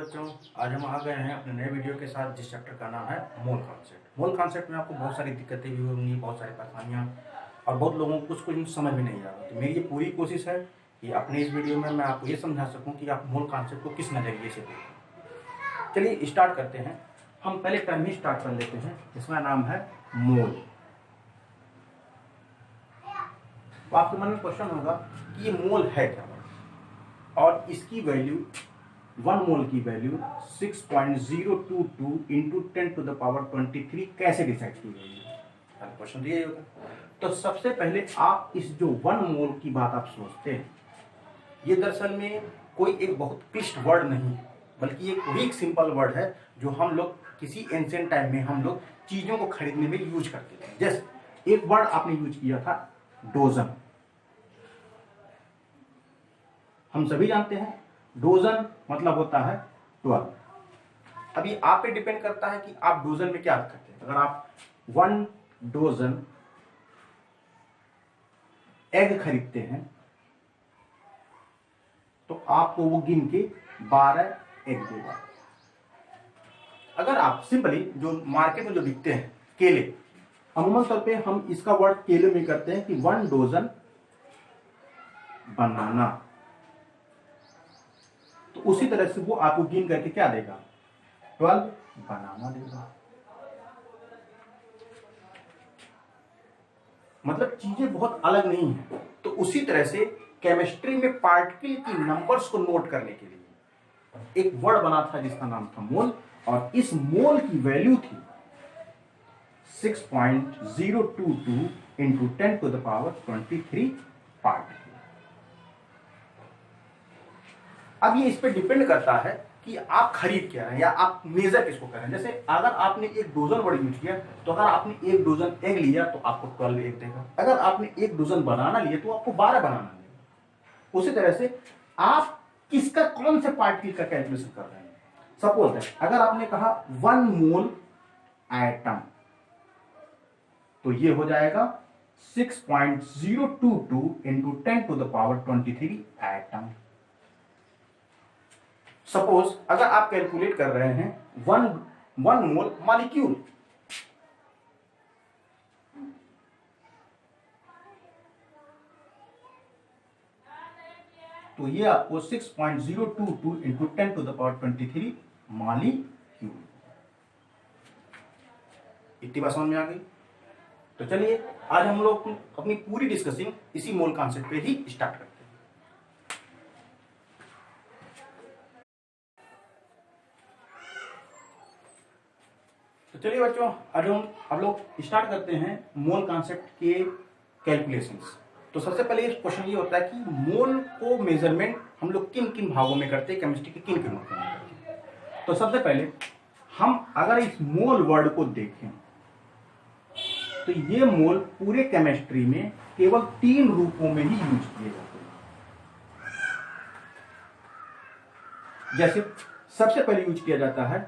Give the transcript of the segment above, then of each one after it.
बच्चों, आज हम आ गए हैं अपने नए वीडियो के साथ जिस चैप्टर का नाम है मोल कॉन्सेप्ट। मोल कॉन्सेप्ट में आपको बहुत सारी दिक्कतें भी होंगी, बहुत सारी परेशानियाँ और बहुत लोगों को कुछ समझ भी नहीं आ रहा। तो मेरी ये पूरी कोशिश है कि अपने इस वीडियो में मैं आपको ये समझा सकूँ कि आप मोल कॉन्सेप्ट को किस नज़रिए से देखें। चलिए स्टार्ट करते हैं। हम पहले टर्म ही स्टार्ट कर लेते हैं, इसका नाम है मोल। तो आपके मन में क्वेश्चन होगा कि ये मोल है क्या, और इसकी वैल्यू 1 मोल की वैल्यू 6.022 इंटू 10⁻23 कैसे डिसाइड की गई है। क्वेश्चन ये होगा। तो सबसे पहले आप इस जो 1 मोल की बात आप सोचते हैं, ये दरअसल में कोई एक बहुत क्लिष्ट वर्ड नहीं है, बल्कि एक वीक सिंपल वर्ड है जो हम लोग किसी एंशिएंट टाइम में हम लोग चीजों को खरीदने में यूज करते थे। जैसे एक वर्ड आपने यूज किया था डोजन। हम सभी जानते हैं डोजन मतलब होता है 12। अभी आप पे डिपेंड करता है कि आप डोजन में क्या करते हैं। अगर आप 1 डोजन एग खरीदते हैं तो आपको वो गिन के 12 एग देगा। अगर आप सिंपली जो मार्केट में जो बिकते हैं केले, अमूमन तौर पे हम इसका वर्ड केले में करते हैं कि 1 डोजन बनाना, तो उसी तरह से वो आपको गिन करके क्या देगा, 12 बनाना देगा। मतलब चीजें बहुत अलग नहीं है। तो उसी तरह से केमिस्ट्री में पार्टिकल की नंबर्स को नोट करने के लिए एक वर्ड बना था जिसका नाम था मोल, और इस मोल की वैल्यू थी 6.022 इंटू 10⁻23 पार्टिकल। अब ये इस पे डिपेंड करता है कि आप खरीद क्या रहे हैं या आप मेजर किसको कर रहे हैं। जैसे अगर आपने एक डोजन वर्ड यूज किया तो अगर आपने 1 डोजन एग लिया तो आपको 12 एग देगा। अगर आपने 1 डोजन बनाना लिया तो आपको 12 बनाना देगा। उसी तरह से आप किसका कौन से पार्टिकल का कैलकुलेशन कर रहे हैं। सपोज दैट अगर आपने कहा 1 मोल एटम, तो ये हो जाएगा 6.022 इंटू 10⁻23 एटम। सपोज अगर आप कैलकुलेट कर रहे हैं 1 मोल मॉलिक्यूल, तो ये आपको 6.022 इंटू 10⁻23 मॉलिक्यूल। इतनी बात समझ में आ गई। तो चलिए आज हम लोग अपनी पूरी डिस्कसिंग इसी मोल कॉन्सेप्ट पे ही स्टार्ट करते हैं। तो चलिए बच्चों, आज हम लोग स्टार्ट करते हैं मोल कॉन्सेप्ट के कैलकुलेशंस। तो सबसे पहले क्वेश्चन ये होता है कि मोल को मेजरमेंट हम लोग किन किन भागों में करते हैं, केमिस्ट्री के किन किन भागों में करते हैं। तो सबसे पहले हम अगर इस मोल वर्ड को देखें तो ये मोल पूरे केमिस्ट्री में केवल 3 रूपों में ही यूज किए जाते हैं। जैसे सबसे पहले यूज किया जाता है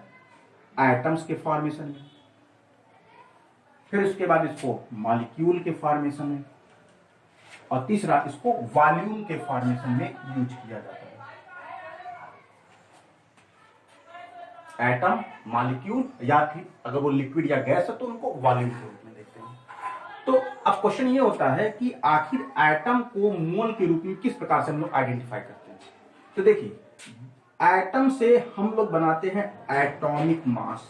एटम्स के फॉर्मेशन में, फिर उसके बाद इसको मॉलिक्यूल के फॉर्मेशन में, और तीसरा इसको वॉल्यूम के फॉर्मेशन में यूज किया जाता है। एटम, मॉलिक्यूल, या फिर अगर वो लिक्विड या गैस है तो उनको वॉल्यूम के रूप में देखते हैं। तो अब क्वेश्चन ये होता है कि आखिर एटम को मोल के रूप में किस प्रकार से हम लोग आइडेंटिफाई करते हैं। तो देखिए, एटम से हम लोग बनाते हैं एटॉमिक मास,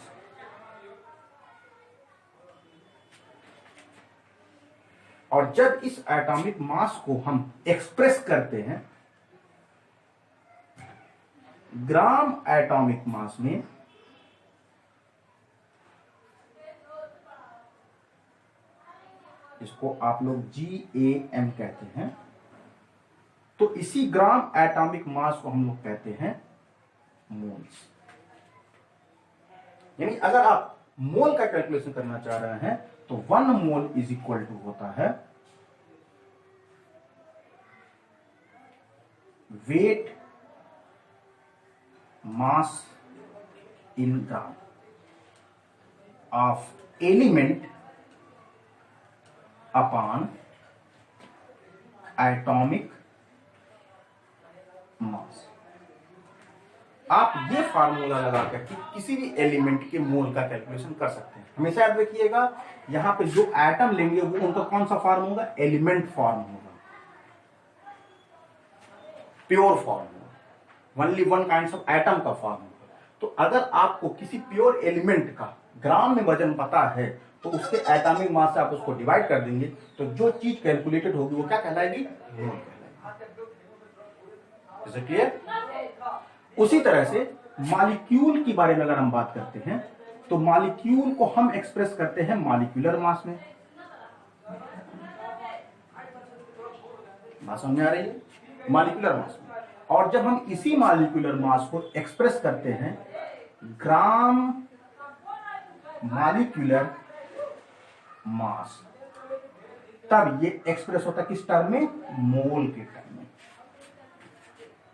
और जब इस एटॉमिक मास को हम एक्सप्रेस करते हैं ग्राम एटॉमिक मास में, इसको आप लोग GAM कहते हैं, तो इसी ग्राम एटॉमिक मास को हम लोग कहते हैं मोल्स। यानी अगर आप मोल का कैलकुलेशन करना चाह रहे हैं तो 1 मोल इज इक्वल टू होता है weight mass in gram of element upon atomic mass. आप ये फार्मूला लगा करके किसी भी एलिमेंट के मोल का कैलकुलेशन कर सकते हैं। हमेशा याद रखिएगा, यहाँ पे जो एटम लेंगे वो उनका कौन सा फॉर्म होगा, एलिमेंट फॉर्म होगा, प्योर फॉर्म होगा, only one kind of atom का फॉर्म होगा। तो अगर आपको किसी प्योर एलिमेंट का ग्राम में वजन पता है तो उसके एटॉमिक मास से आप उसको डिवाइड कर देंगे, तो जो चीज कैलकुलेटेड होगी वो क्या कहलाएगी, मोल कहलाएगी। Is it clear? उसी तरह से मॉलिक्यूल के बारे में अगर हम बात करते हैं तो मॉलिक्यूल को हम एक्सप्रेस करते हैं मॉलिक्यूलर मास में। बात समझ में आ रही है? मॉलिक्यूलर मास में। और जब हम इसी मॉलिक्यूलर मास को एक्सप्रेस करते हैं ग्राम मॉलिक्यूलर मास, तब ये एक्सप्रेस होता है किस टर्म में, मोल के टर्म में।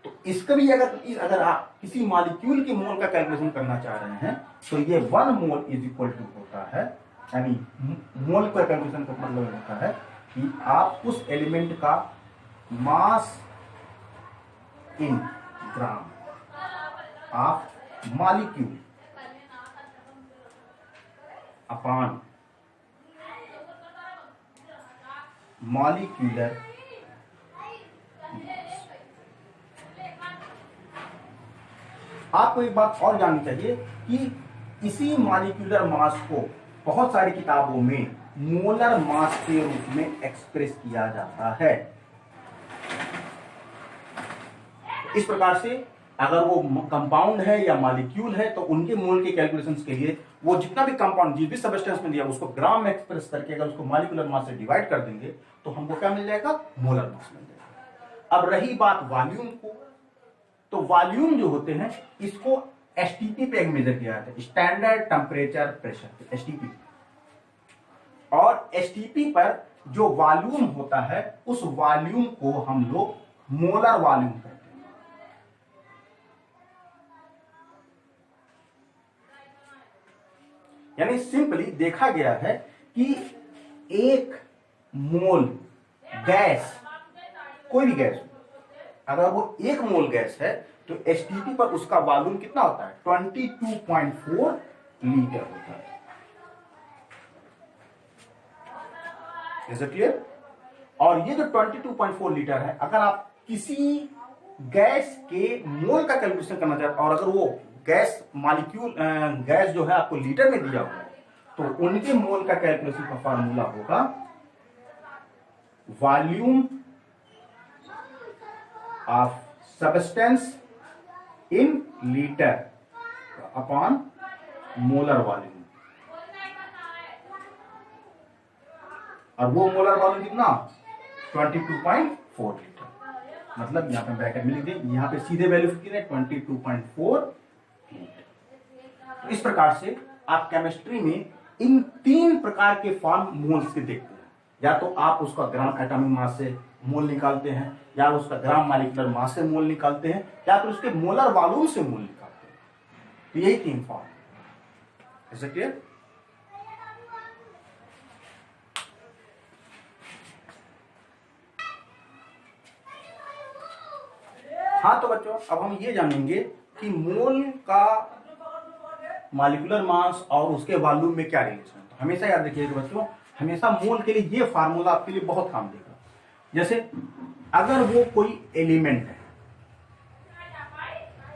तो इसका भी अगर आप किसी मॉलिक्यूल के मोल का कैलकुलेशन करना चाह रहे हैं तो ये 1 मोल इज इक्वल टू होता है, यानी मोल का कैलकुलेशन का मतलब होता है कि आप उस एलिमेंट का mass in gram of molecule upon molecular आपको एक बात और जाननी चाहिए कि इसी मॉलिक्यूलर मास को बहुत सारी किताबों में मोलर मास के रूप में एक्सप्रेस किया जाता है। इस प्रकार से अगर वो कंपाउंड है या मॉलिक्यूल है तो उनके मोल के कैलकुलेशंस के लिए वो जितना भी कंपाउंड जिस भी सब्सटेंस में दिया उसको ग्राम में एक्सप्रेस करके अगर उसको मॉलिक्यूलर मास से डिवाइड कर देंगे तो हमको क्या मिल जाएगा, मोलर मास मिल जाएगा। अब रही बात वॉल्यूम को, तो वॉल्यूम जो होते हैं इसको एसटीपी पे मेजर किया जाता है, स्टैंडर्ड टेम्परेचर प्रेशर, एसटीपी। और एसटीपी पर जो वॉल्यूम होता है उस वॉल्यूम को हम लोग मोलर वॉल्यूम कहते हैं। यानी सिंपली देखा गया है कि एक मोल गैस, कोई भी गैस, अगर वो 1 मोल गैस है तो एसटीपी पर उसका वॉल्यूम कितना होता है, 22.4 लीटर होता है। Is it clear? और ये जो 22.4 लीटर है, अगर आप किसी गैस के मोल का कैलकुलेशन करना चाहते हैं और अगर वो गैस मॉलिक्यूल गैस जो है आपको लीटर में दिया हुआ है तो उनके मोल का कैलकुलेशन का फार्मूला होगा volume of substance in litre upon molar volume. और वो मोलर वॉल्यूम कितना, 22.4 लीटर। मतलब यहां पे ब्रैकेट में लिख दें, यहां पे सीधे वैल्यू कितनी है, 22.4 लीटर। तो इस प्रकार से आप केमिस्ट्री में इन 3 प्रकार के फॉर्म मोल्स के देखते हैं। या तो आप उसका ग्राम एटॉमिक मास से मोल निकालते हैं, या उसका ग्राम मॉलिक्यूलर मास से मोल निकालते हैं, या फिर उसके मोलर वॉल्यूम से मोल निकालते हैं। तो यही 3 फॉर्म है। Is it clear? हाँ, तो बच्चों अब हम ये जानेंगे कि मोल का मॉलिक्यूलर मास और उसके वॉल्यूम में क्या रिलेशन है। तो हमेशा याद रखिएगा बच्चों, हमेशा मोल के लिए ये फार्मूला आपके लिए बहुत काम देगा। जैसे अगर वो कोई एलिमेंट है,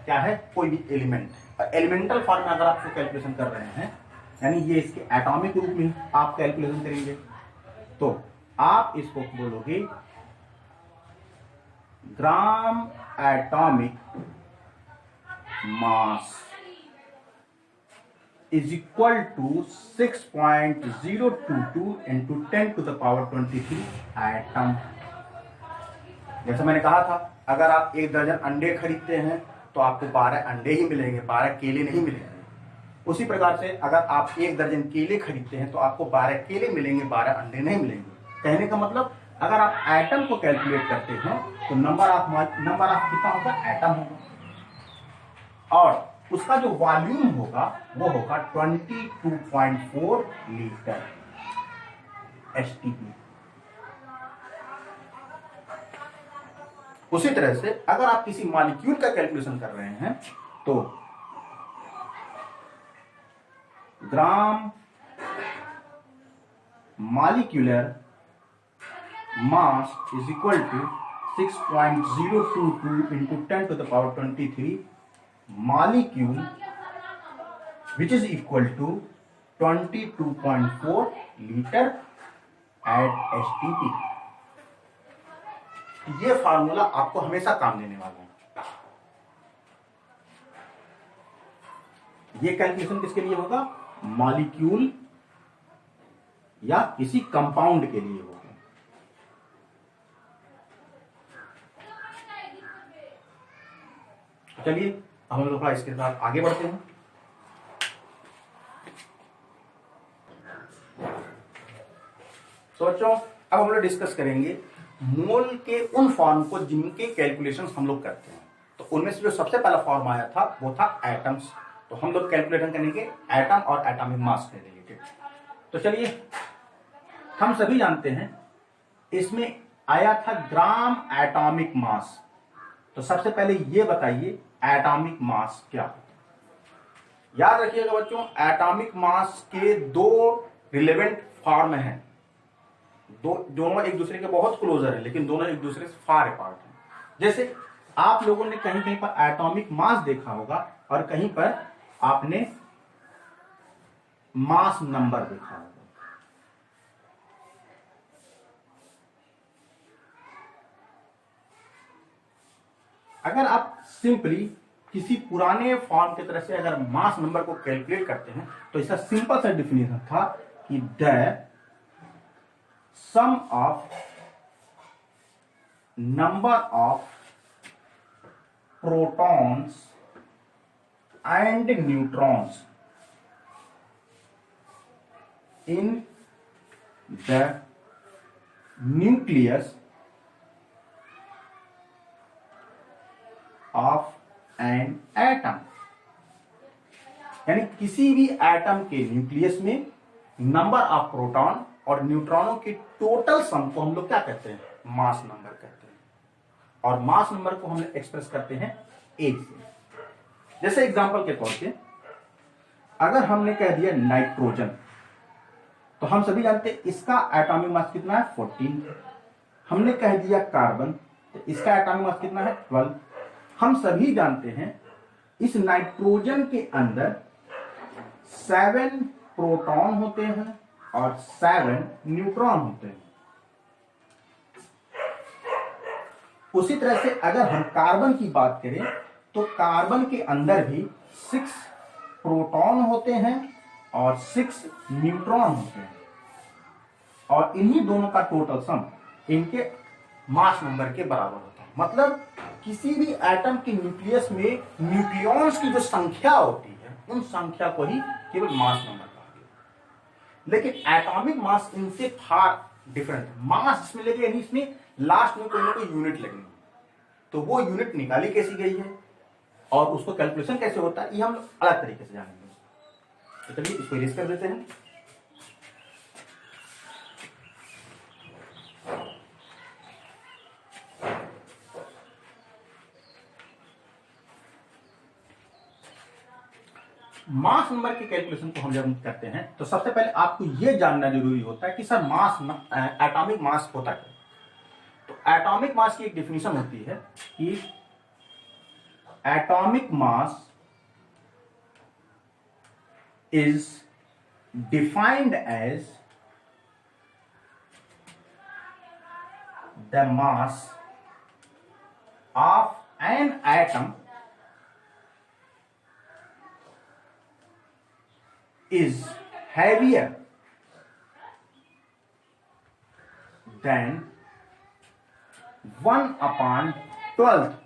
क्या है, कोई भी एलिमेंट है, एलिमेंटल फॉर्म में अगर आप कैलकुलेशन कर रहे हैं, यानी ये इसके एटॉमिक रूप में आप कैलकुलेशन करेंगे, तो आप इसको बोलोगे gram atomic mass is equal to 6.022 into 10 to the power 23 atom. जैसे मैंने कहा था, अगर आप 1 दर्जन अंडे खरीदते हैं तो आपको 12 अंडे ही मिलेंगे, 12 केले नहीं मिलेंगे। उसी प्रकार से अगर आप 1 दर्जन केले खरीदते हैं तो आपको 12 केले मिलेंगे, 12 अंडे नहीं मिलेंगे। कहने का मतलब अगर आप एटम को कैलकुलेट करते हैं तो नंबर ऑफ कितना होगा, एटम होगा। और उसका जो वॉल्यूम होगा वो होगा 22.4 लीटर एसटीपी। उसी तरह से अगर आप किसी मॉलिक्यूल का कैलकुलेशन कर रहे हैं तो gram molecular mass is equal to 6.022 into 10 to the power 23 molecule, which is equal to 22.4 liter at STP। ये फार्मूला आपको हमेशा काम देने वाला है। ये कैलकुलेशन किसके लिए होगा? मॉलिक्यूल या किसी कंपाउंड के लिए होगा। चलिए अब हम लोग थोड़ा इसके साथ आगे बढ़ते हैं। तो बच्चों अब हम लोग डिस्कस करेंगे मोल के उन फॉर्म को जिनके कैलकुलेशन हम लोग करते हैं। तो उनमें से जो सबसे पहला फॉर्म आया था वो था एटम्स। तो हम लोग कैलकुलेशन करेंगे एटम और एटॉमिक मास के रिलेटेड। तो चलिए हम सभी जानते हैं इसमें आया था ग्राम एटॉमिक मास। तो सबसे पहले ये बताइए एटॉमिक मास क्या होता है? याद रखिएगा बच्चों, एटॉमिक मास के दो रिलेवेंट फॉर्म हैं। दोनों एक दूसरे के बहुत क्लोजर है, लेकिन दोनों एक दूसरे से फार अपार्ट हैं। जैसे आप लोगों ने कहीं कहीं पर एटॉमिक मास देखा होगा और कहीं पर आपने मास नंबर देखा होगा। अगर आप सिंपली किसी पुराने फॉर्म की तरह से अगर मास नंबर को कैलकुलेट करते हैं तो इसका सिंपल सा डिफिनेशन था कि the sum of number of protons and neutrons in the nucleus of an atom, यानी किसी भी एटम के न्यूक्लियस में नंबर ऑफ प्रोटॉन और न्यूट्रॉनों के टोटल सम को हम लोग क्या कहते हैं? मास नंबर कहते हैं। और मास नंबर को हम लोग एक्सप्रेस करते हैं ए से। जैसे एग्जांपल के तौर पे अगर हमने कह दिया नाइट्रोजन, तो हम सभी जानते हैं इसका एटॉमिक मास कितना है? 14। हमने कह दिया कार्बन, तो इसका एटॉमिक मास कितना है? 12। हम सभी जानते हैं इस नाइट्रोजन के अंदर 7 प्रोटॉन होते हैं और 7 न्यूट्रॉन होते हैं। उसी तरह से अगर हम कार्बन की बात करें तो कार्बन के अंदर भी 6 प्रोटॉन होते हैं और 6 न्यूट्रॉन होते हैं। और इन्हीं दोनों का टोटल सम इनके मास नंबर के बराबर होता है। मतलब किसी भी एटम के न्यूक्लियस में न्यूक्लियॉन्स की जो संख्या होती है उन संख्या को ही केवल मास नंबर कहा गया। लेकिन एटॉमिक मास इनसे फार डिफरेंट है। मास इसमें लगे यानी इसमें लास्ट में कोई ना कोई यूनिट लगेगी, तो वो यूनिट निकाली कैसी गई है और उसको कैलकुलेशन कैसे होता है ये हम अलग तरीके से जानेंगे। तो चलिए इसको इरेज कर देते हैं। मास नंबर की कैलकुलेशन को हम जब करते हैं तो सबसे पहले आपको यह जानना जरूरी होता है कि सर मास एटॉमिक मास होता क्या। तो एटॉमिक मास की एक डेफिनेशन होती है कि atomic mass is defined as the mass of an atom is heavier than 1/12th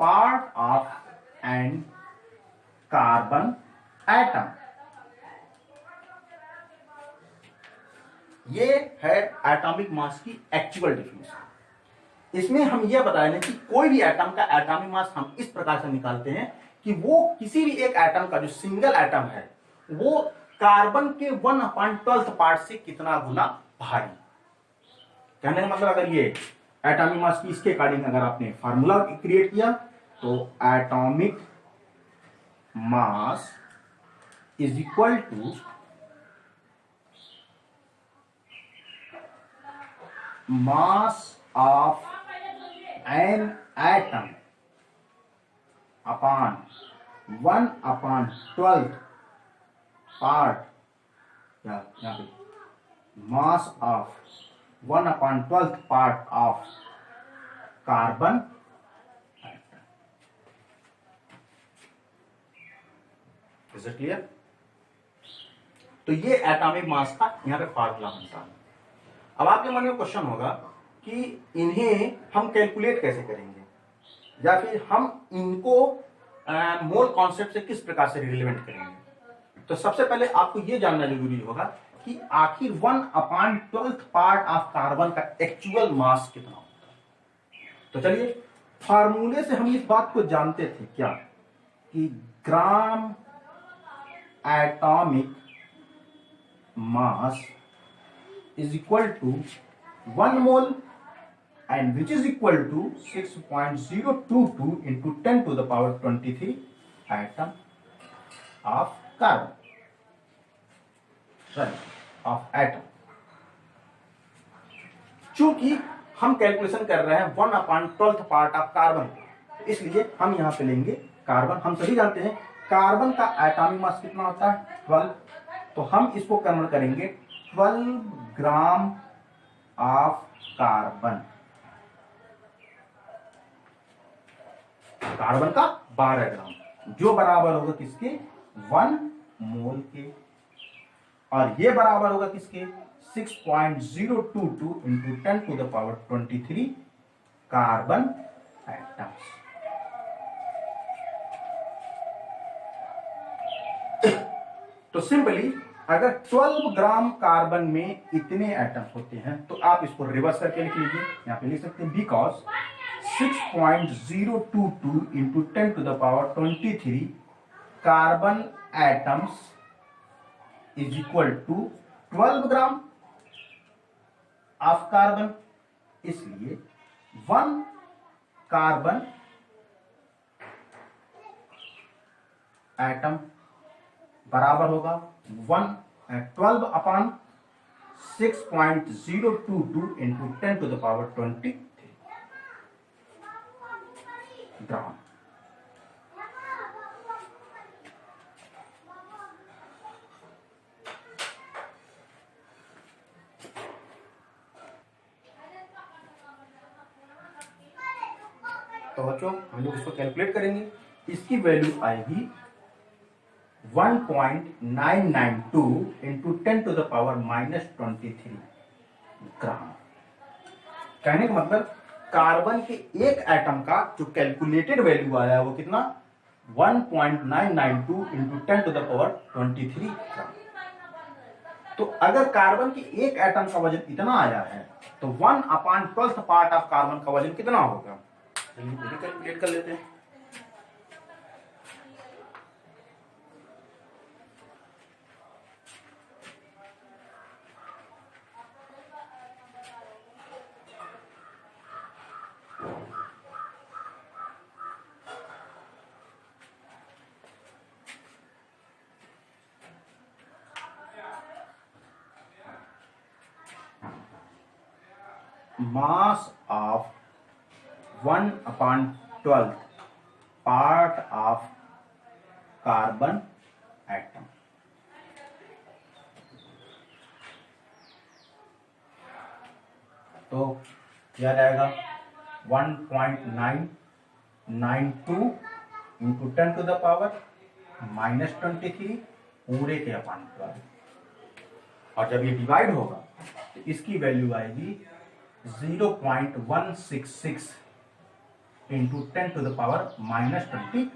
part of an carbon atom। ये है एटॉमिक मास की एक्चुअल डेफिनेशन। इसमें हम यह बता रहे हैं कि कोई भी एटम का एटॉमिक मास हम इस प्रकार से निकालते हैं कि वो किसी भी एक एटम का जो सिंगल एटम है वो कार्बन के 1/12th पार्ट से कितना गुना भारी। कहने का मतलब अगर ये एटॉमिक मास की इसके अकॉर्डिंग अगर आपने फार्मूला क्रिएट किया तो atomic mass is equal to mass of an atom upon 1/12 part, यहाँ पे mass of 1/12 part of carbon atom. Is it clear? तो ये एटॉमिक मास का यहाँ पे फार्मूला बनता है। अब आपके मन में क्वेश्चन होगा कि इन्हें हम कैलकुलेट कैसे करेंगे, या फिर हम इनको मोल कॉन्सेप्ट से किस प्रकार से रिलेवेंट करेंगे। तो सबसे पहले आपको यह जानना जरूरी होगा कि आखिर 1/12 पार्ट ऑफ कार्बन का एक्चुअल मास कितना होता है। तो चलिए, फार्मूले से हम इस बात को जानते थे क्या, कि gram atomic mass is equal to 1 mole, and which is equal to 6.022 into 10 to the power 23 atom of carbon, sorry, of atom। चूंकि हम कैलकुलेशन कर रहे हैं 1/12 पार्ट ऑफ कार्बन, इसलिए हम यहां पे लेंगे कार्बन। हम सभी जानते हैं कार्बन का एटॉमिक मास कितना होता है, 12। तो हम इसको कन्वर्ट करेंगे 12 ग्राम ऑफ कार्बन। कार्बन का 12 ग्राम, जो बराबर होगा किसके, 1 मोल के। और ये बराबर होगा किसके, 6.022 into 10 to the power 23 carbon atoms. तो सिंपली अगर 12 ग्राम कार्बन में इतने एटम्स होते हैं, तो आप इसको रिवर्स करके लिख लीजिए। यहां पे लिख सकते हैं because 6.022 into 10 to the power 23 carbon atoms is equal to 12 gram of carbon. इसलिए 1 कार्बन एटम बराबर होगा 12 / 6.022 into 10 to the power 23 gram. तो बच्चों, हम लोग इसको कैलकुलेट करेंगे। इसकी वैल्यू आएगी 1.992 इंटू 10 टू द पावर -23 ग्राम। कहने का मतलब कार्बन के एक एटम का जो कैलकुलेटेड वैल्यू आया है वो कितना, 1.992 into 10 to the power 23 gram. तो अगर कार्बन के एक एटम का वजन इतना आया है, तो 1/12 पार्ट ऑफ कार्बन का वजन कितना होगा, चलिए कैलकुलेट कर लेते हैं। mass of 1/12 part of carbon atom। तो क्या जाएगा 1.992 इंटू 10 टू द पावर -23 पूरे के अपॉन 12। और जब ये डिवाइड होगा तो इसकी वैल्यू आएगी 0.166 इंटू 10 टू द पावर -23।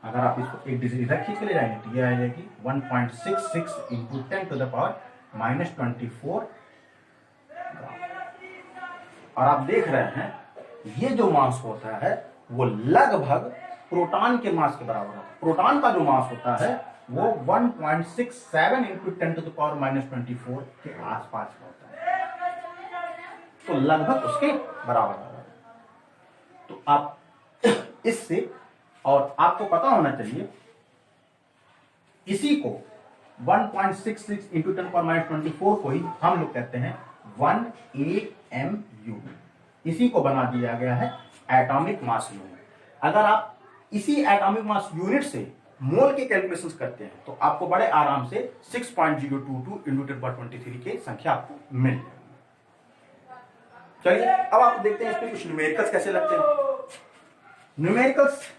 अगर आप इसको एक डिजिट इधर खींच के ले जाएंगे तो ये आ जाएगी 1.66 इंटू 10 टू द पावर -24 ग्राम। और आप देख रहे हैं ये जो मास होता है वो लगभग प्रोटॉन के मास के बराबर होता है। प्रोटॉन का जो मास होता है वो 1.67 इंटू 10 टू द पावर -24 के आसपास का होता है, तो लगभग उसके बराबर होगा। तो आप इससे और आपको पता होना चाहिए इसी को 1.66 इंटू 10⁻24 को ही हम लोग कहते हैं 1 AMU। इसी को बना दिया गया है एटॉमिक मास यूनिट। अगर आप इसी एटॉमिक मास यूनिट से मोल के कैलकुलेशंस करते हैं तो आपको बड़े आराम से 6.022 इंटू 10⁻23 की संख्या आपको मिल जाएगी। चलिए अब आप देखते हैं इस पे कुछ न्यूमेरिकल्स कैसे लगते हैं। न्यूमेरिकल्स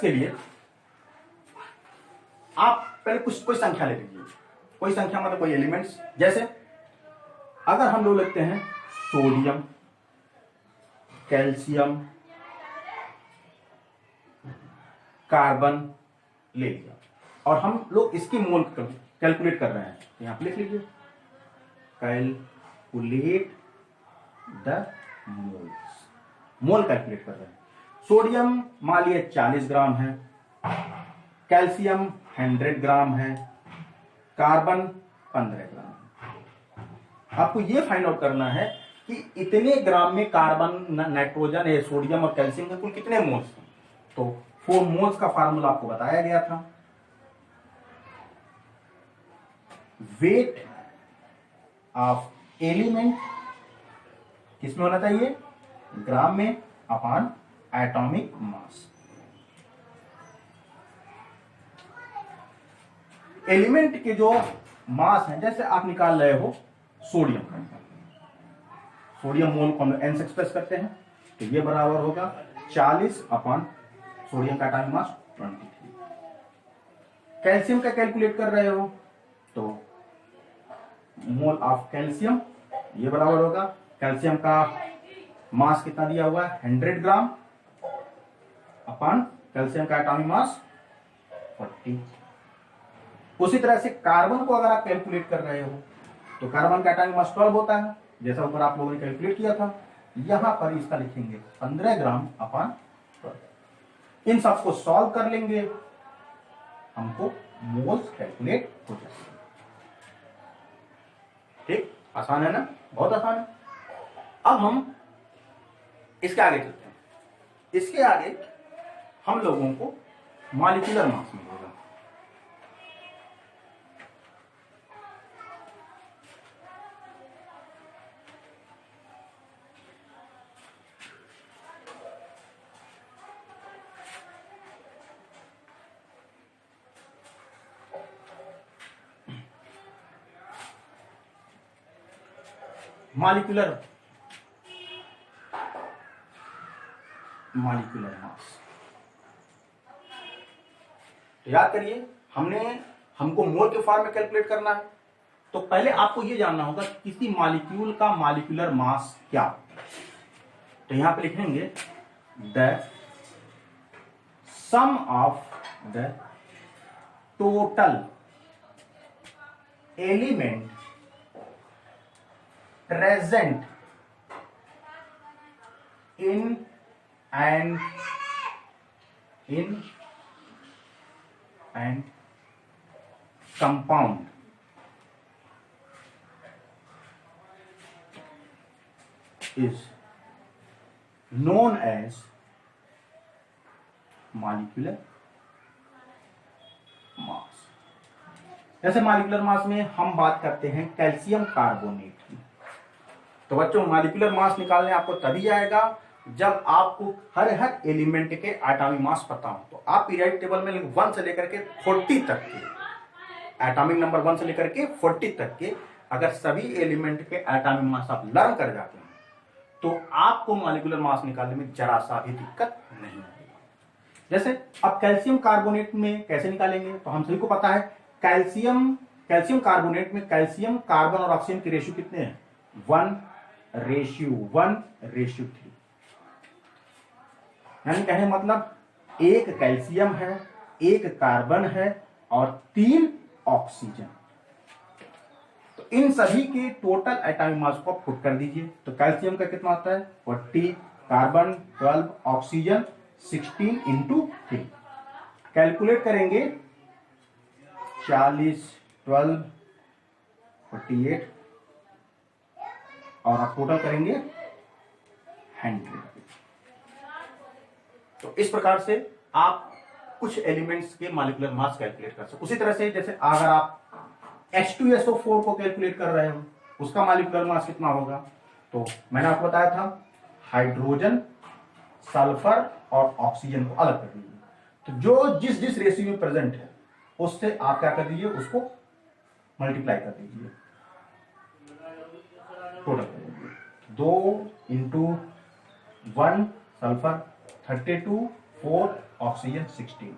के लिए आप पहले कोई संख्या ले लीजिए। कोई संख्या मतलब कोई एलिमेंट्स, जैसे अगर हम लोग लेते हैं सोडियम, कैल्शियम, कार्बन ले लिया और हम लोग इसकी मोल कैलकुलेट कर रहे हैं, यहां पर लिख लीजिए calculate the moles. Mole calculate कर रहे हैं। सोडियम मान लिया 40 ग्राम है, कैल्शियम 100 ग्राम है, कार्बन 15 ग्राम है। आपको यह फाइंड आउट करना है कि इतने ग्राम में कार्बन, नाइट्रोजन, सोडियम और कैल्शियम के कुल कितने मोल्स हैं। तो 4 मोल्स का फार्मूला आपको बताया गया था। वेट ऑफ एलिमेंट किसमें होना चाहिए, ग्राम में, अपॉन एटॉमिक मास। एलिमेंट के जो मास है, जैसे आप निकाल रहे हो सोडियम, सोडियम मोल को हम n से एक्सप्रेस करते हैं, तो ये बराबर होगा 40 अपॉन सोडियम का एटॉमिक मास 23। कैल्शियम का कैलकुलेट कर रहे हो तो मोल ऑफ कैल्शियम ये बराबर होगा, कैल्शियम का मास कितना दिया हुआ है 100 ग्राम अपॉन कैल्शियम का एटॉमिक मास 40। उसी तरह से कार्बन को अगर आप कैलकुलेट कर रहे हो तो कार्बन का एटॉमिक मास 12 होता है, जैसा ऊपर आप लोगों ने कैलकुलेट किया था। यहां पर इसका लिखेंगे 15 ग्राम अपॉन 12। इन सबको सॉल्व कर लेंगे, हमको मोल्स कैलकुलेट हो जाएंगे। ठीक, आसान है ना, बहुत आसान है। अब हम इसके आगे चलते हैं। इसके आगे हम लोगों को मॉलिक्यूलर मास मिलेगा। मॉलिक्यूलर मास, तो याद करिए हमको मोल के फॉर्म में कैलकुलेट करना है। तो पहले आपको यह जानना होगा किसी मॉलिक्यूल का मॉलिक्यूलर मास क्या होता है। तो यहां पे लिखेंगे the sum of the total element present in and compound is known as molecular mass। जैसे मॉलिक्यूलर मास में हम बात करते हैं कैल्शियम कार्बोनेट की। तो बच्चों मॉलिक्यूलर मास निकालने आपको तभी आएगा जब आपको हर एलिमेंट के एटॉमिक मास पता हो। तो आप पीरियोडिक टेबल में 1 से लेकर के 40 तक के एटॉमिक नंबर 1 से लेकर के 40 तक के अगर सभी एलिमेंट के एटॉमिक मास आप लर्न कर जाते हैं तो आपको मॉलिक्यूलर मास निकालने में जरा सा भी दिक्कत नहीं आएगी। जैसे अब कैल्शियम कार्बोनेट में कैसे निकालेंगे, तो हम सभी को पता है कैल्शियम कार्बोनेट में कैल्शियम, कार्बन और ऑक्सीजन की रेशियो कितने हैं, 1:1:3। यानी कहने मतलब 1 कैल्शियम है, 1 कार्बन है और 3 ऑक्सीजन। तो इन सभी के टोटल एटॉमिक मास को आप पुट कर दीजिए। तो कैल्शियम का कितना आता है 40, कार्बन 12, ऑक्सीजन 16 × 3। कैलकुलेट करेंगे 40, 12, 48 और आप टोटल करेंगे 100। तो इस प्रकार से आप कुछ एलिमेंट्स के मॉलिक्यूलर मास कैलकुलेट कर सकते। उसी तरह से जैसे अगर आप H2SO4 को कैलकुलेट कर रहे हो, उसका मॉलिक्यूलर मास कितना होगा, तो मैंने आपको बताया था हाइड्रोजन, सल्फर और ऑक्सीजन को अलग कर दीजिए। तो जो जिस रेशियो में प्रेजेंट है उससे आप क्या कर दीजिए, उसको मल्टीप्लाई कर दीजिए, टोटल कर दीजिए। 2 इंटू 1 सल्फर 32, 4 ऑक्सीजन 16,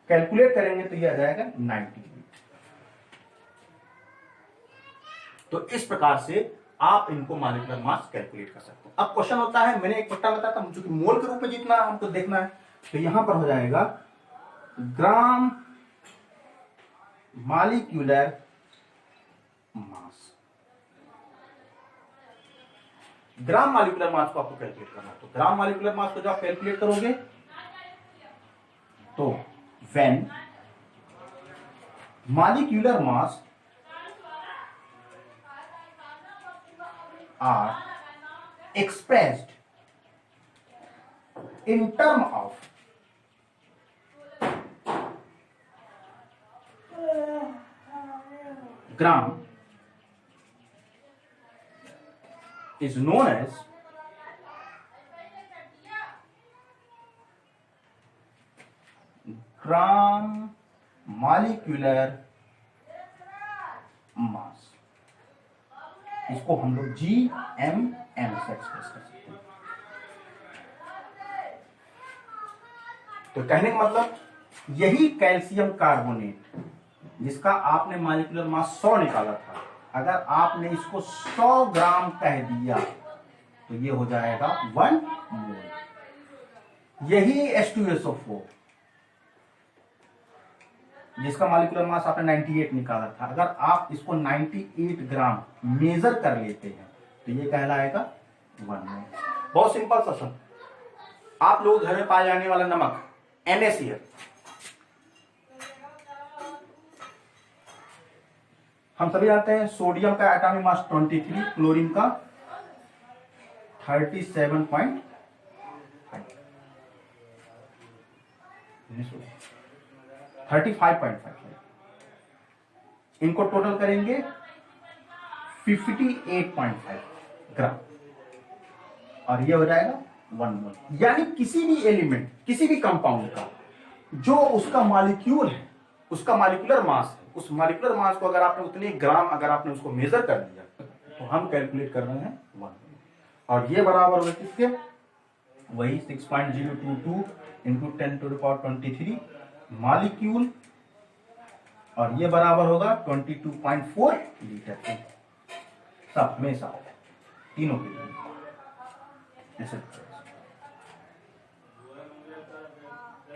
कैलकुलेट करेंगे तो ये आ जाएगा 98। तो इस प्रकार से आप इनको मॉलिक्यूलर मास कैलकुलेट कर सकते हैं। अब क्वेश्चन होता है, मैंने एक पट्टा बताया था, चूंकि मोल के रूप में जितना हमको देखना है, तो यहां पर हो जाएगा ग्राम मॉलिक्यूलर मास। ग्राम मॉलिक्यूलर मास को आपको कैलकुलेट करना है। तो ग्राम मॉलिक्यूलर मास को जब आप कैलकुलेट करोगे तो when molecular mass are expressed in term of gram is known as gram molecular mass। इसको हम लोग GMM से एक्सप्रेस कर सकते हैं। तो कहने का मतलब यही कैल्शियम कार्बोनेट जिसका आपने मॉलिक्यूलर मास 100 निकाला था, अगर आपने इसको 100 ग्राम कह दिया तो ये हो जाएगा 1 मोल। यही H2SO4 जिसका मॉलिक्यूलर मास आपने 98 निकाला था, अगर आप इसको 98 ग्राम मेजर कर लेते हैं तो ये कहलाएगा 1 मोल। बहुत सिंपल सा सम। आप लोग घर में पाए जाने वाला नमक NaCl, हम सभी जानते हैं सोडियम का एटॉमिक मास 23, क्लोरीन का 37.5, 35.5। इनको टोटल करेंगे 58.5 ग्राम और ये हो जाएगा 1 मोल। यानी किसी भी एलिमेंट, किसी भी कंपाउंड का जो उसका मॉलिक्यूल है, उसका मॉलिक्यूलर मास है, उस मॉलिक्यूलर मास को अगर आपने उतने ग्राम अगर आपने उसको मेजर कर दिया तो हम कैलकुलेट कर रहे हैं 1 मोल। और ये बराबर होगा किसके, वही 6.022 इंटू 10⁻23 मॉलिक्यूल, और ये बराबर होगा 22.4 लीटर के। सब में साथ तीनों के लिए ऐसे।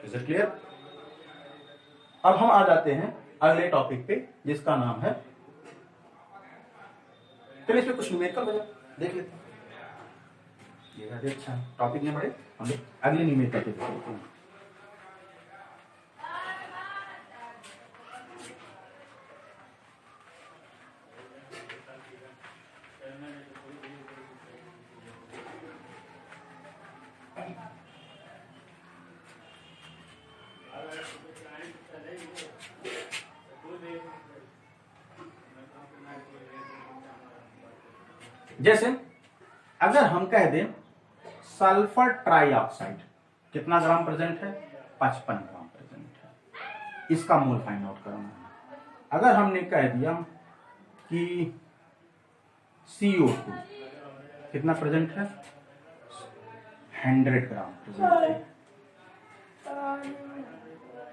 Is it clear? अब हम आ जाते हैं अगले टॉपिक पे जिसका नाम है, चलिए इसमें कुछ न्यूमेरिकल वजह देख लेते हैं। ये अच्छा टॉपिक नहीं पढ़े, हम अगले न्यूमेरिकल पे देखते हैं। जैसे अगर हम कह दें सल्फर ट्राइऑक्साइड कितना ग्राम प्रेजेंट है, 55 ग्राम प्रेजेंट है, इसका मोल फाइंड आउट करना है। अगर हमने कह दिया कि CO2 कितना प्रेजेंट है, 100 ग्राम प्रेजेंट है।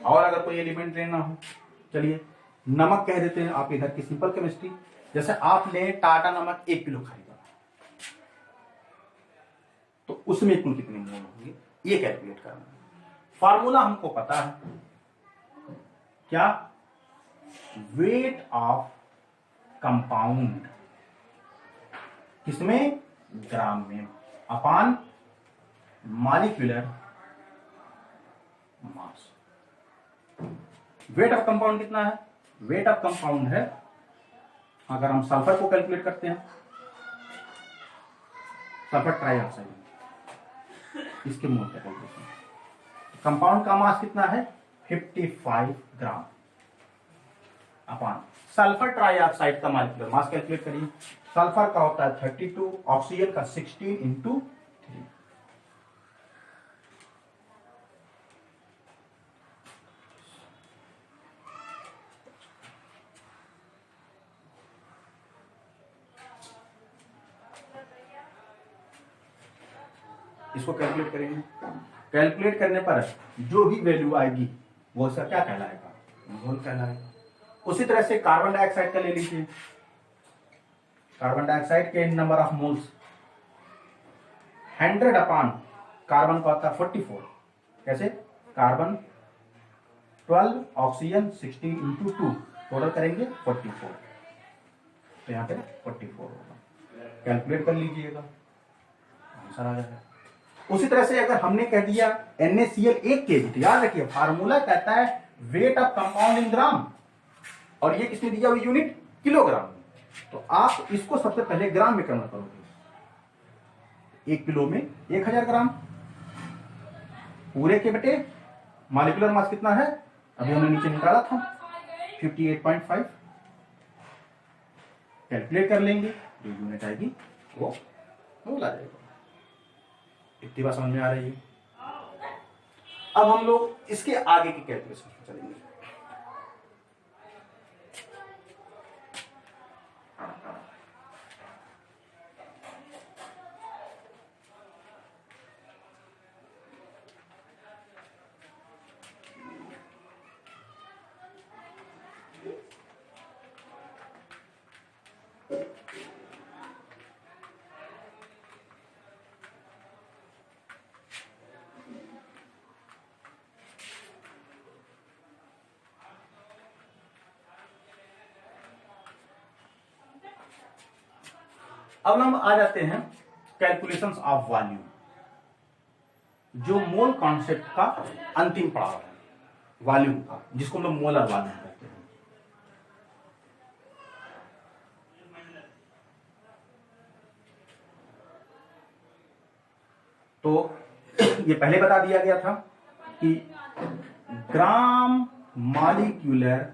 और अगर कोई एलिमेंट लेना हो, चलिए नमक कह देते हैं, आप इधर की सिंपल केमिस्ट्री, जैसे आपने टाटा नमक 1 किलो खरीदा तो उसमें कुल कितने मोल होंगे, ये कैलकुलेट करना है। फार्मूला हमको पता है क्या, वेट ऑफ कंपाउंड किसमें, ग्राम में, upon molecular mass. Weight of compound कितना है, वेट ऑफ कंपाउंड है अगर हम सल्फर को कैलकुलेट करते हैं, सल्फर ट्राइऑक्साइड, इसके मोल का कैलकुलेशन, कंपाउंड का मास कितना है 55 ग्राम अपान सल्फर ट्राइऑक्साइड का मॉलिक्यूलर मास कैलकुलेट करिए। सल्फर का होता है 32, ऑक्सीजन का 16 इंटू 3। इसको कैलकुलेट करेंगे, कैलकुलेट करने पर जो भी वैल्यू आएगी वो सर क्या कहलाएगा, मोल कहलाएगा। उसी तरह से कार्बन डाइऑक्साइड का ले लीजिए, कार्बन डाइऑक्साइड के number of moles 100 upon carbon का होता है 44, कैसे कार्बन 12, ऑक्सीजन 16 इंटू 2, टोटल करेंगे 44, तो यहाँ पे 44 होगा, कैलकुलेट कर लीजिएगा आंसर आ जाएगा। उसी तरह से अगर हमने कह दिया NaCl 1 kg, तो याद रखिए फार्मूला कहता है वेट ऑफ कंपाउंड इन ग्राम, और ये किसने दिया हुआ यूनिट किलोग्राम, तो आप इसको सबसे पहले ग्राम में कन्वर्ट करोगे। 1 किलो में 1000 ग्राम, पूरे के बटे मॉलिक्यूलर मास कितना है अभी हमने नीचे निकाला था 58.5, कैलकुलेट कर लेंगे, जो यूनिट आएगी वो मोल आ जाएगा। इतनी बात समझ में आ रही है। अब हम लोग इसके आगे की कैलकुलेशन चलेंगे। अब हम आ जाते हैं कैलकुलेशंस ऑफ वॉल्यूम, जो मोल कॉन्सेप्ट का अंतिम पड़ाव है वॉल्यूम का, जिसको हम लोग मोलर वॉल्यूम कहते हैं। तो ये पहले बता दिया गया था कि ग्राम मॉलिक्यूलर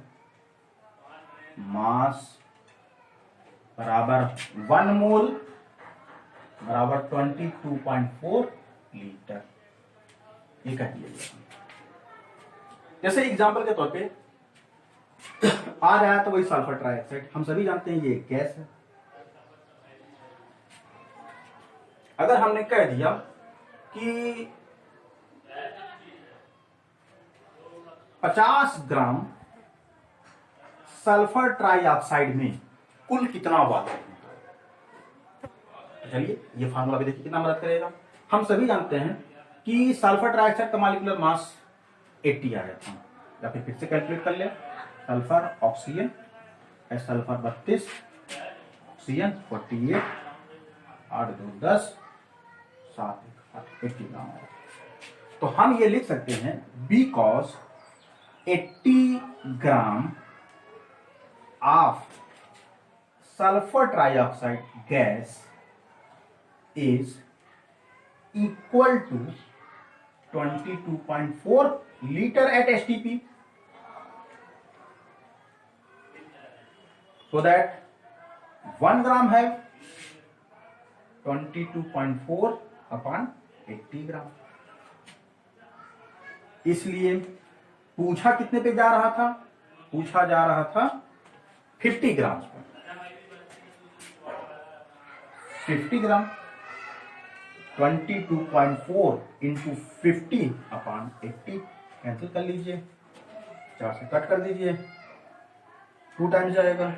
मास बराबर 1 मोल बराबर 22.4 लीटर, ये कह दिया गया। जैसे एग्जांपल के तौर पे आ रहा है तो वही सल्फर ट्राइऑक्साइड, हम सभी जानते हैं ये गैस है। अगर हमने कह दिया कि 50 ग्राम सल्फर ट्राइऑक्साइड में कुल कितना वॉल्यूम, तो चलिए ये फार्मूला भी देखिए कितना मदद करेगा। हम सभी जानते हैं कि सल्फर ट्राइऑक्साइड का मॉलिक्यूलर मास 80 आ जाता है, या फिर से कैलकुलेट कर ले, सल्फर ऑक्सीजन, सल्फर 32, ऑक्सीजन 48, 8 2 10, 7 1 80 ग्राम। तो हम ये लिख सकते हैं because 80 gram of sulfur trioxide gas is equal to 22.4 liter at STP, so that 1 gram have 22.4 upon 80 ग्राम। इसलिए पूछा कितने पे जा रहा था, पूछा जा रहा था 50 ग्राम पर, 50 ग्राम 22.4 इंटू 50 अपॉन 80, कैंसिल कर लीजिए, 4 से कट कर दीजिए, 2 टाइम्स जाएगा,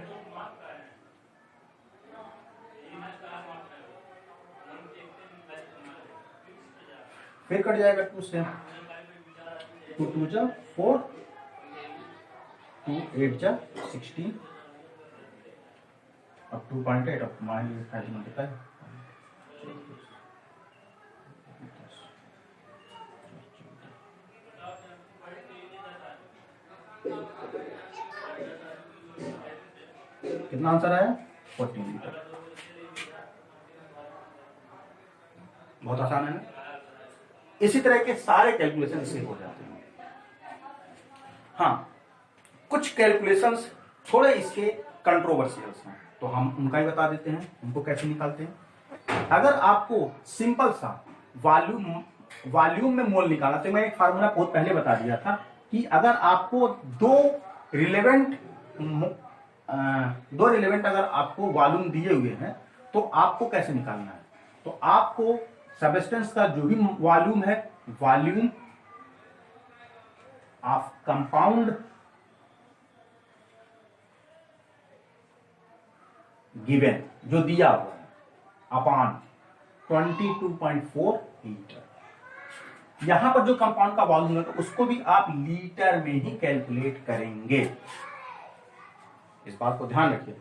फिर कट जाएगा 2 से, 2 2 जा 4, 2 8 जा 16, अब 2.8, अब मान लीजिए 5 मल्टीप्लाई, कितना आंसर आया? 14 लीटर। बहुत आसान है ना। इसी तरह के सारे कैलकुलेशन इससे हो जाते हैं। हाँ, कुछ कैलकुलेशंस थोड़े इसके कंट्रोवर्शियल्स हैं, तो हम उनका ही बता देते हैं, उनको कैसे निकालते हैं। अगर आपको सिंपल सा वॉल्यूम में मोल निकालना, तो मैं एक फार्मूला बहुत पहले बता दिया था कि अगर आपको दो रिलेवेंट अगर आपको वॉल्यूम दिए हुए हैं तो आपको कैसे निकालना है। तो आपको सबस्टेंस का जो भी वॉल्यूम है, वॉल्यूम ऑफ कंपाउंड गिवन, जो दिया हुआ है, अपॉन 22.4 लीटर। यहां पर जो कंपाउंड का वॉल्यूम है तो उसको भी आप लीटर में ही कैलकुलेट करेंगे, इस बात को ध्यान रखिए।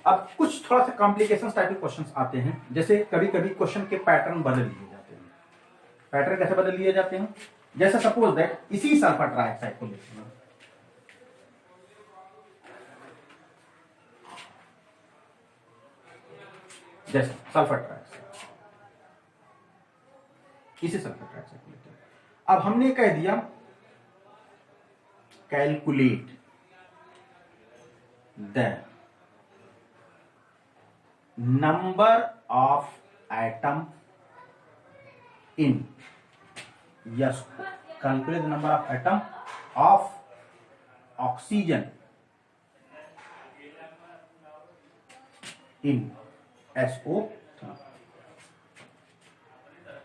अब कुछ थोड़ा सा कॉम्प्लिकेशन टाइप के क्वेश्चंस आते हैं, जैसे कभी कभी क्वेश्चन के पैटर्न बदल दिए जाते हैं। पैटर्न कैसे बदल दिए जाते हैं? जैसे सपोज दैट इसी सल्फर ट्राइऑक्साइड को लेते हैं, जैसे सल्फर ट्राइऑक्साइड, इसी सल्फर ट्राइऑक्साइड को लेते हैं। अब हमने कह दिया calculate the number of atom in, yes, calculate the number of atom of oxygen in SO3।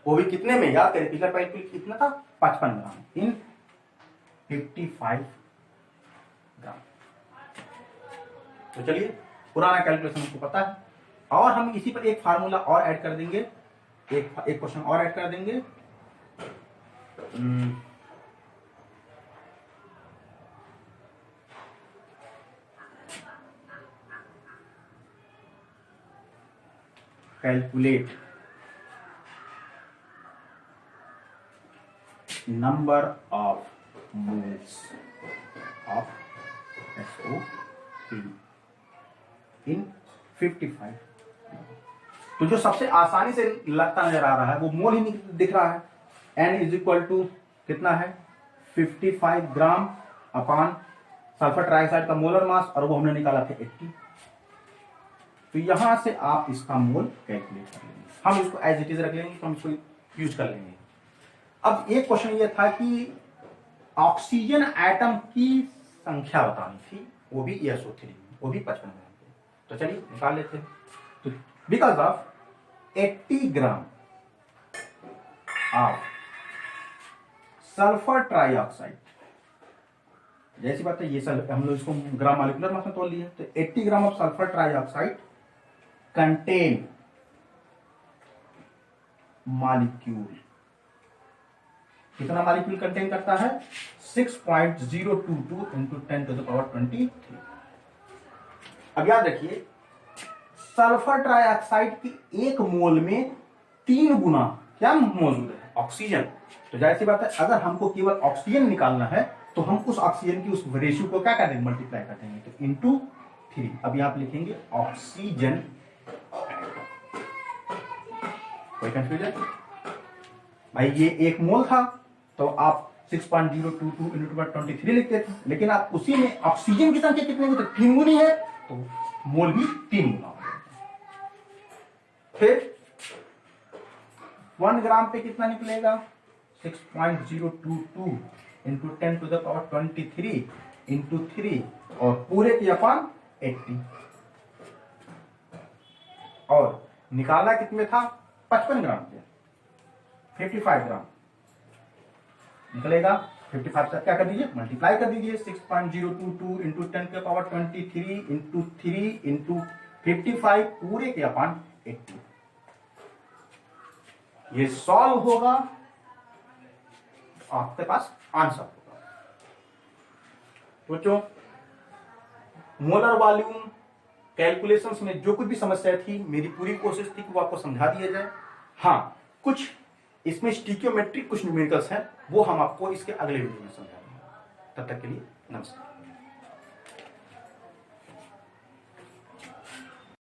वो भी कितने में याद करें, पिछला कैलकुलेट कितना था? 55 ग्राम इन 55 ग्राम। तो चलिए, पुराना कैलकुलेशन आपको पता है, और हम इसी पर एक फार्मूला और ऐड कर देंगे, एक क्वेश्चन और ऐड कर देंगे। Calculate number of moles of SO3 इन 55। तो जो सबसे आसानी से लगता नजर आ रहा है वो मोल ही दिख रहा है। N इज इक्वल टू कितना है? 55 ग्राम अपॉन सल्फर ट्राइऑक्साइड का मोलर मास, और वो हमने निकाला था 80। तो यहां से आप इसका मोल कैलकुलेट कर लेंगे। हम इसको एज इट इज रख लेंगे, तो हम इसको यूज कर लेंगे। अब एक क्वेश्चन ये था कि ऑक्सीजन एटम की संख्या बतानी थी, वो भी SO3, वो भी 55 ग्राम। तो चलिए निकाल लेते हैं। तो because of 80 gram of sulphur trioxide, जैसी बात है, ये हम लोग इसको ग्राम मॉलिक्यूलर मास में तोड़ लिए, तो 80 gram of sulphur trioxide contain molecule, कितना मॉलिक्यूल कंटेन करता है? 6.022 into 10 to the power 23। अब याद रखिए, सल्फर ट्राइऑक्साइड की एक मोल में 3 गुना क्या मौजूद है? ऑक्सीजन। तो जाहिर सी बात है, अगर हमको केवल ऑक्सीजन निकालना है तो हम उस ऑक्सीजन की उस रेशियो को क्या कर देंगे? मल्टीप्लाई कर देंगे, तो इंटू 3। अब यहां पे लिखेंगे ऑक्सीजन। कोई कंफ्यूजन भाई? ये एक मोल था तो आप 6.022 into 23 लिखते थे, लेकिन आप उसी में ऑक्सीजन की संख्या कितनी होती है? 3 गुनी है, तो मोल भी 3 गुना हो जाएगा। फिर 1 ग्राम पे कितना निकलेगा? 6.022 into 10 to the power 23 into 3, और पूरे की अपान 80, और निकालना कितने था? 55 ग्राम पे 55 ग्राम निकलेगा। 55 से क्या कर दीजिए? मल्टीप्लाई कर दीजिए। 6.022 इंटू 10 के पावर 23 इंटू 3 इंटू 55 पूरे के अपान 80। ये सॉल्व होगा, आपके पास आंसर होगा। बच्चों, मोलर वॉल्यूम कैलकुलेशंस में जो कुछ भी समस्या थी, मेरी पूरी कोशिश थी कि वो आपको समझा दिया जाए। हाँ, कुछ इसमें स्टिकियोमेट्रिक कुछ न्यूमेरिकल्स हैं, वो हम आपको इसके अगले वीडियो में समझाएंगे। तब तक के लिए नमस्कार।